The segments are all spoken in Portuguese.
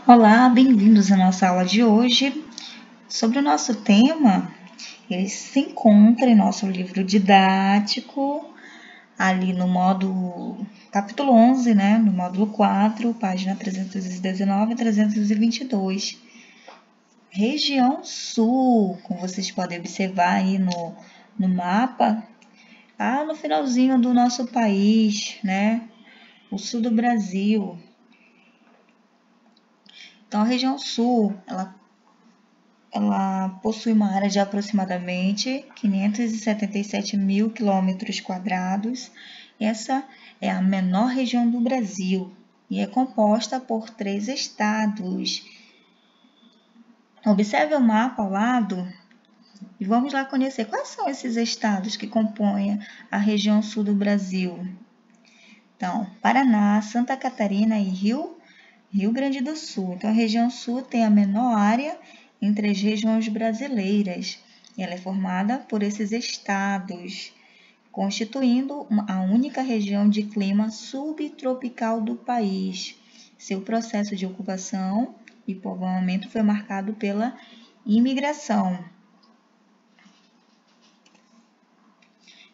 Olá, bem-vindos à nossa aula de hoje. Sobre o nosso tema, ele se encontra em nosso livro didático, ali no módulo, capítulo 11, né, no módulo 4, página 319 e 322. Região Sul, como vocês podem observar aí no mapa, lá no finalzinho do nosso país, né, o sul do Brasil. Então, a região Sul, ela possui uma área de aproximadamente 577 mil quilômetros quadrados. Essa é a menor região do Brasil e é composta por 3 estados. Observe o mapa ao lado e vamos lá conhecer quais são esses estados que compõem a região sul do Brasil. Então, Paraná, Santa Catarina e Rio Grande do Sul. Então, a região sul tem a menor área entre as regiões brasileiras. Ela é formada por esses estados, constituindo a única região de clima subtropical do país. Seu processo de ocupação e povoamento foi marcado pela imigração.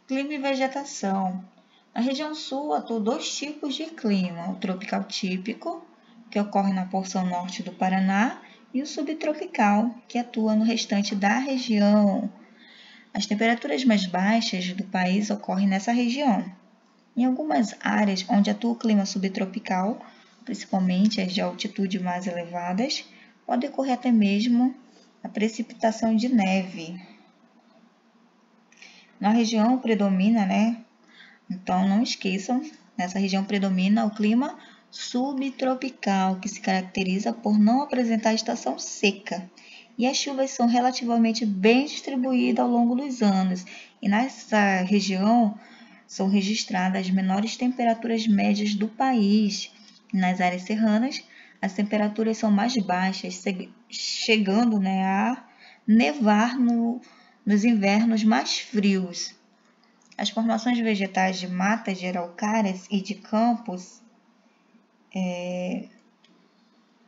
Clima e vegetação. Na região sul atuam 2 tipos de clima, o tropical típico, que ocorre na porção norte do Paraná, e o subtropical, que atua no restante da região. As temperaturas mais baixas do país ocorrem nessa região. Em algumas áreas onde atua o clima subtropical, principalmente as de altitude mais elevadas, pode ocorrer até mesmo a precipitação de neve. Na região predomina, Então não esqueçam, nessa região predomina o clima subtropical, que se caracteriza por não apresentar estação seca. E as chuvas são relativamente bem distribuídas ao longo dos anos. E nessa região são registradas as menores temperaturas médias do país. Nas áreas serranas, as temperaturas são mais baixas, chegando a nevar nos invernos mais frios. As formações vegetais de matas de araucárias e de campos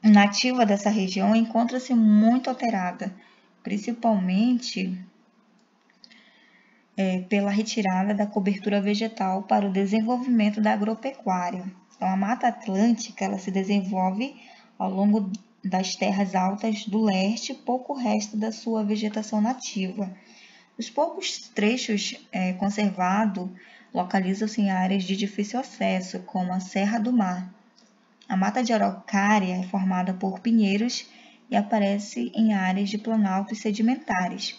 nativa dessa região encontra-se muito alterada, principalmente pela retirada da cobertura vegetal para o desenvolvimento da agropecuária. Então, a Mata Atlântica ela se desenvolve ao longo das terras altas do leste, pouco resta da sua vegetação nativa. Os poucos trechos conservados localizam-se em áreas de difícil acesso, como a Serra do Mar. A mata de araucária é formada por pinheiros e aparece em áreas de planaltos sedimentares,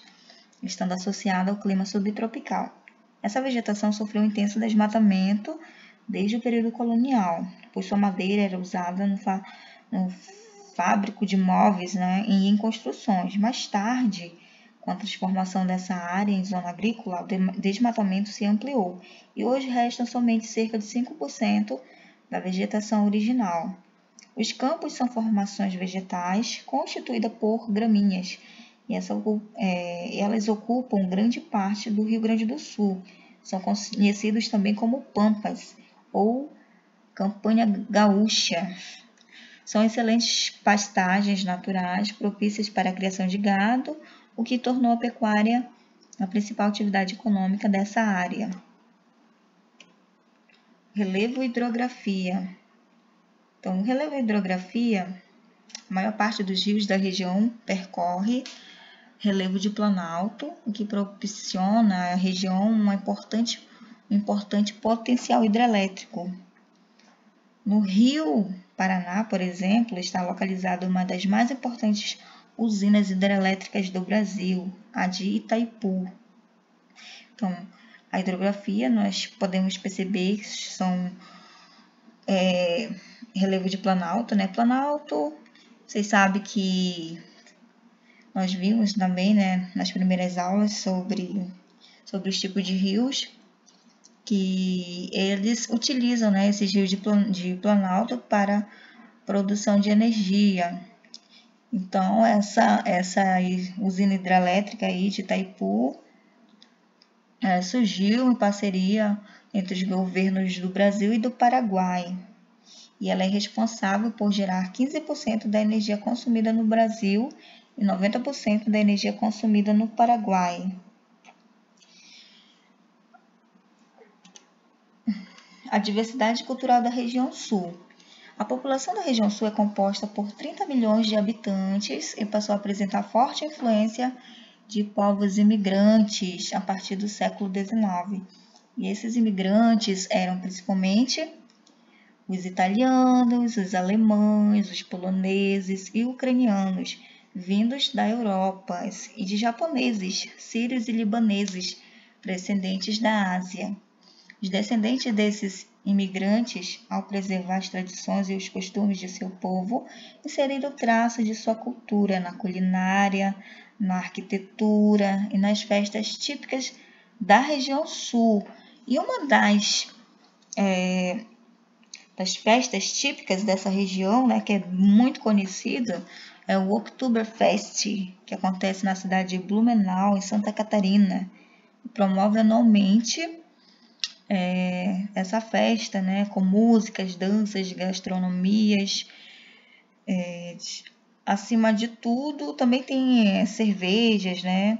estando associada ao clima subtropical. Essa vegetação sofreu um intenso desmatamento desde o período colonial, pois sua madeira era usada no fábrico de móveis e em construções. Mais tarde, com a transformação dessa área em zona agrícola, o desmatamento se ampliou e hoje restam somente cerca de 5% da vegetação original. Os campos são formações vegetais constituídas por gramíneas e elas ocupam grande parte do Rio Grande do Sul. São conhecidos também como pampas ou campanha gaúcha. São excelentes pastagens naturais propícias para a criação de gado, o que tornou a pecuária a principal atividade econômica dessa área. Relevo e hidrografia. Então, o relevo e hidrografia, a maior parte dos rios da região percorre relevo de planalto, o que propiciona à região um importante potencial hidrelétrico. No Rio Paraná, por exemplo, está localizada uma das mais importantes usinas hidrelétricas do Brasil, a de Itaipu. Então, a hidrografia, nós podemos perceber que são relevo de planalto, Planalto, vocês sabem que nós vimos também, nas primeiras aulas sobre os tipos de rios, que eles utilizam, esses rios de planalto para produção de energia. Então, essa usina hidrelétrica aí de Itaipu surgiu em parceria entre os governos do Brasil e do Paraguai. e ela é responsável por gerar 15% da energia consumida no Brasil e 90% da energia consumida no Paraguai. A diversidade cultural da região sul. A população da região sul é composta por 30 milhões de habitantes e passou a apresentar forte influência de povos imigrantes a partir do século XIX. E esses imigrantes eram principalmente os italianos, os alemães, os poloneses e ucranianos, vindos da Europa, e de japoneses, sírios e libaneses, descendentes da Ásia. Os descendentes desses imigrantes, ao preservar as tradições e os costumes de seu povo, inseriram traços de sua cultura na culinária, na arquitetura e nas festas típicas da região sul. E uma das festas típicas dessa região, né, que é muito conhecida, é o Oktoberfest, que acontece na cidade de Blumenau, em Santa Catarina. E promove anualmente essa festa, né, com músicas, danças, gastronomias. Acima de tudo, também tem cervejas, né,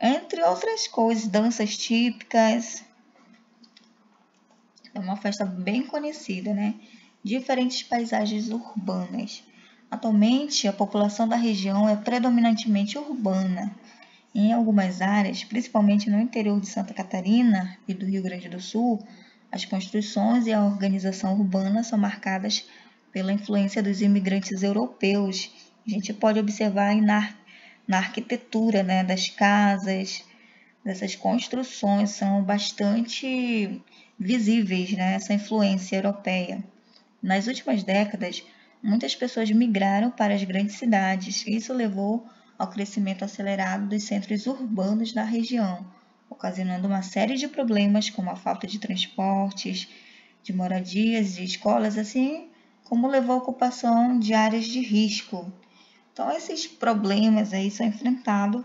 entre outras coisas, danças típicas. É uma festa bem conhecida, né? Diferentes paisagens urbanas. Atualmente, a população da região é predominantemente urbana. Em algumas áreas, principalmente no interior de Santa Catarina e do Rio Grande do Sul, as construções e a organização urbana são marcadas pela influência dos imigrantes europeus. A gente pode observar aí na arquitetura, né, das casas, dessas construções, são bastante visíveis, né, essa influência europeia. Nas últimas décadas, muitas pessoas migraram para as grandes cidades, e isso levou ao crescimento acelerado dos centros urbanos da região, ocasionando uma série de problemas como a falta de transportes, de moradias, de escolas, assim como levou à ocupação de áreas de risco. Então, esses problemas aí são enfrentados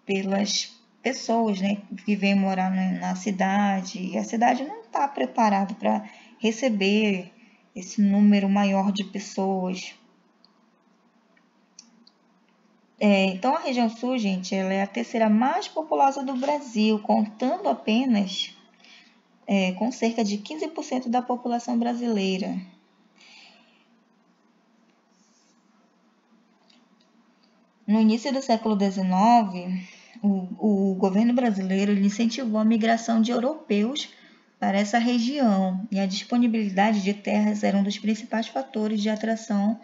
pelas pessoas, né, que vêm morar na cidade, e a cidade não está preparada para receber esse número maior de pessoas. Então, a região sul, gente, ela é a terceira mais populosa do Brasil, contando apenas com cerca de 15% da população brasileira. No início do século XIX, o governo brasileiro incentivou a migração de europeus para essa região, e a disponibilidade de terras era um dos principais fatores de atração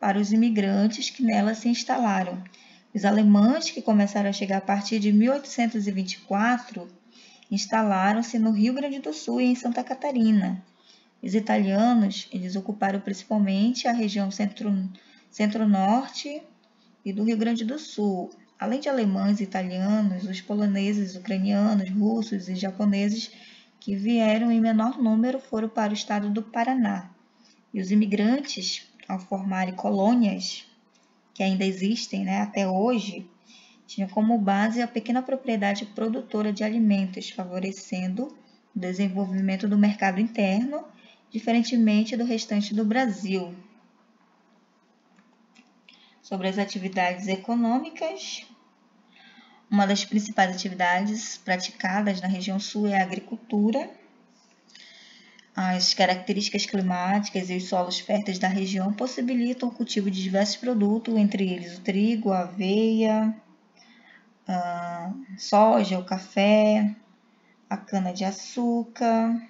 para os imigrantes que nela se instalaram. Os alemães, que começaram a chegar a partir de 1824, instalaram-se no Rio Grande do Sul e em Santa Catarina. Os italianos, eles ocuparam principalmente a região centro-norte e do Rio Grande do Sul. Além de alemães e italianos, os poloneses, ucranianos, russos e japoneses que vieram em menor número foram para o estado do Paraná. E os imigrantes, ao formarem colônias, que ainda existem, né, até hoje, tinham como base a pequena propriedade produtora de alimentos, favorecendo o desenvolvimento do mercado interno, diferentemente do restante do Brasil. Sobre as atividades econômicas, uma das principais atividades praticadas na região sul é a agricultura. As características climáticas e os solos férteis da região possibilitam o cultivo de diversos produtos, entre eles o trigo, a aveia, a soja, o café, a cana-de-açúcar,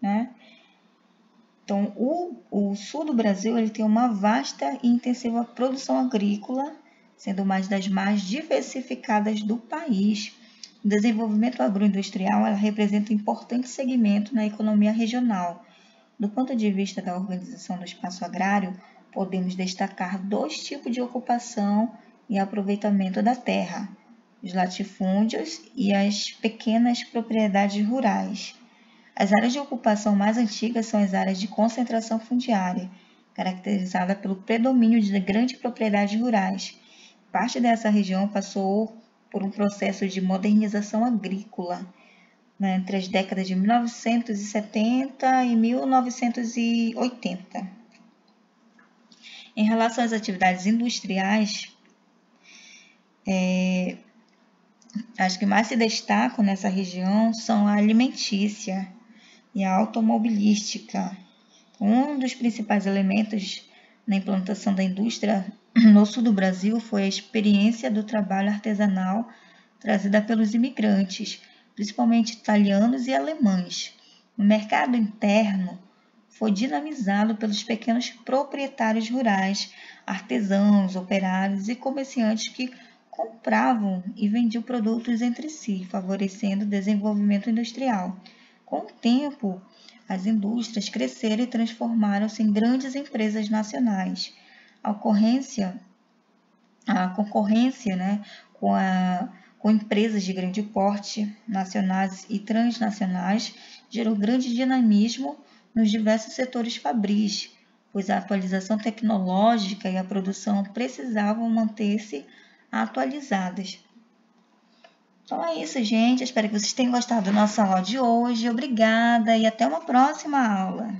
né? Então, o sul do Brasil ele tem uma vasta e intensiva produção agrícola, sendo uma das mais diversificadas do país. O desenvolvimento agroindustrial ela representa um importante segmento na economia regional. Do ponto de vista da organização do espaço agrário, podemos destacar dois tipos de ocupação e aproveitamento da terra: os latifúndios e as pequenas propriedades rurais. As áreas de ocupação mais antigas são as áreas de concentração fundiária, caracterizada pelo predomínio de grandes propriedades rurais. Parte dessa região passou por um processo de modernização agrícola. né, entre as décadas de 1970 e 1980. Em relação às atividades industriais, as que mais se destacam nessa região são a alimentícia e a automobilística. Um dos principais elementos na implantação da indústria no sul do Brasil foi a experiência do trabalho artesanal trazida pelos imigrantes, principalmente italianos e alemães. O mercado interno foi dinamizado pelos pequenos proprietários rurais, artesãos, operários e comerciantes que compravam e vendiam produtos entre si, favorecendo o desenvolvimento industrial. Com o tempo, as indústrias cresceram e transformaram-se em grandes empresas nacionais. A concorrência, né, com empresas de grande porte, nacionais e transnacionais, gerou grande dinamismo nos diversos setores fabris, pois a atualização tecnológica e a produção precisavam manter-se atualizadas. Então é isso, gente. Espero que vocês tenham gostado da nossa aula de hoje. Obrigada e até uma próxima aula.